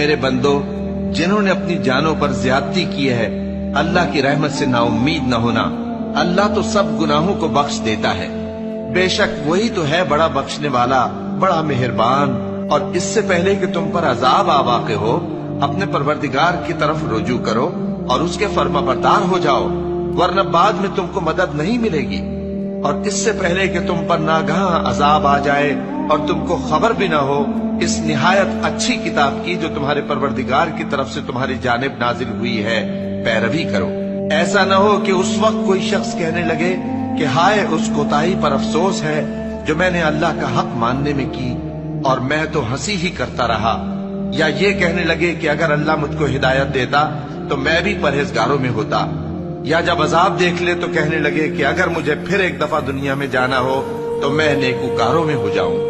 میرے بندو، جنہوں نے اپنی جانوں پر زیادتی کی ہے، اللہ کی رحمت سے نا امید نہ ہونا۔ اللہ تو سب گناہوں کو بخش دیتا ہے، بے شک وہی تو ہے بڑا بخشنے والا، بڑا مہربان۔ اور اس سے پہلے کہ تم پر عذاب آ واقع ہو، اپنے پروردگار کی طرف رجوع کرو اور اس کے فرما بردار ہو جاؤ، ورنہ بعد میں تم کو مدد نہیں ملے گی۔ اور اس سے پہلے کہ تم پر ناگہاں عذاب آ جائے اور تم کو خبر بھی نہ ہو، اس نہایت اچھی کتاب کی جو تمہارے پروردگار کی طرف سے تمہاری جانب نازل ہوئی ہے پیروی کرو۔ ایسا نہ ہو کہ اس وقت کوئی شخص کہنے لگے کہ ہائے اس کوتاہی پر افسوس ہے جو میں نے اللہ کا حق ماننے میں کی، اور میں تو ہنسی ہی کرتا رہا۔ یا یہ کہنے لگے کہ اگر اللہ مجھ کو ہدایت دیتا تو میں بھی پرہیزگاروں میں ہوتا۔ یا جب عذاب دیکھ لے تو کہنے لگے کہ اگر مجھے پھر ایک دفعہ دنیا میں جانا ہو تو میں نیکوکاروں میں ہو جاؤں۔